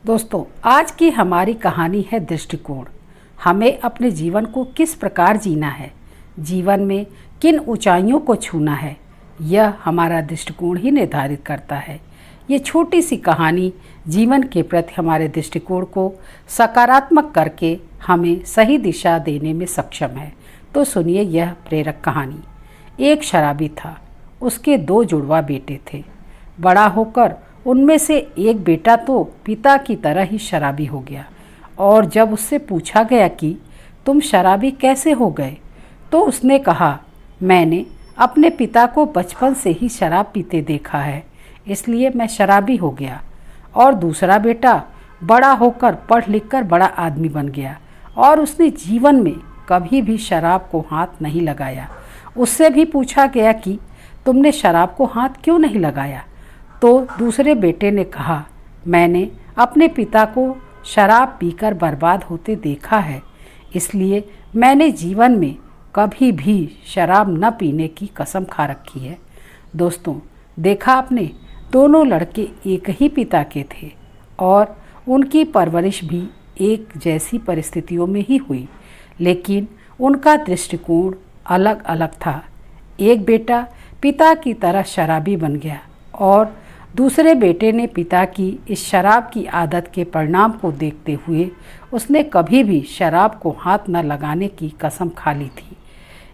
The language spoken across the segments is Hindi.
दोस्तों, आज की हमारी कहानी है दृष्टिकोण। हमें अपने जीवन को किस प्रकार जीना है, जीवन में किन ऊंचाइयों को छूना है, यह हमारा दृष्टिकोण ही निर्धारित करता है। ये छोटी सी कहानी जीवन के प्रति हमारे दृष्टिकोण को सकारात्मक करके हमें सही दिशा देने में सक्षम है। तो सुनिए यह प्रेरक कहानी। एक शराबी था, उसके 2 जुड़वा बेटे थे। बड़ा होकर उनमें से एक बेटा तो पिता की तरह ही शराबी हो गया, और जब उससे पूछा गया कि तुम शराबी कैसे हो गए, तो उसने कहा, मैंने अपने पिता को बचपन से ही शराब पीते देखा है, इसलिए मैं शराबी हो गया। और दूसरा बेटा बड़ा होकर पढ़ लिख कर बड़ा आदमी बन गया, और उसने जीवन में कभी भी शराब को हाथ नहीं लगाया। उससे भी पूछा गया कि तुमने शराब को हाथ क्यों नहीं लगाया, तो दूसरे बेटे ने कहा, मैंने अपने पिता को शराब पीकर बर्बाद होते देखा है, इसलिए मैंने जीवन में कभी भी शराब न पीने की कसम खा रखी है। दोस्तों, देखा आपने, दोनों लड़के एक ही पिता के थे और उनकी परवरिश भी एक जैसी परिस्थितियों में ही हुई, लेकिन उनका दृष्टिकोण अलग अलग था। एक बेटा पिता की तरह शराबी बन गया और दूसरे बेटे ने पिता की इस शराब की आदत के परिणाम को देखते हुए उसने कभी भी शराब को हाथ न लगाने की कसम खा ली थी।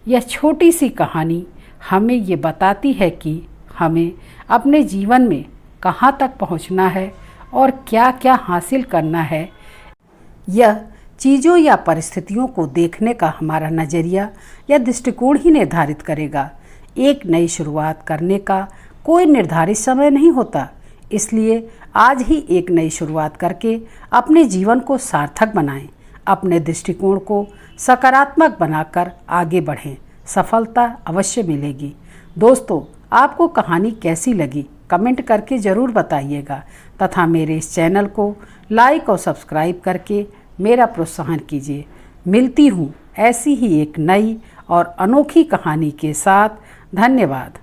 यह छोटी सी कहानी हमें ये बताती है कि हमें अपने जीवन में कहाँ तक पहुँचना है और क्या क्या हासिल करना है। यह चीज़ों या परिस्थितियों को देखने का हमारा नज़रिया या दृष्टिकोण ही निर्धारित करेगा। एक नई शुरुआत करने का कोई निर्धारित समय नहीं होता, इसलिए आज ही एक नई शुरुआत करके अपने जीवन को सार्थक बनाएं, अपने दृष्टिकोण को सकारात्मक बनाकर आगे बढ़ें। सफलता अवश्य मिलेगी। दोस्तों, आपको कहानी कैसी लगी कमेंट करके ज़रूर बताइएगा, तथा मेरे इस चैनल को लाइक और सब्सक्राइब करके मेरा प्रोत्साहन कीजिए। मिलती हूँ ऐसी ही एक नई और अनोखी कहानी के साथ। धन्यवाद।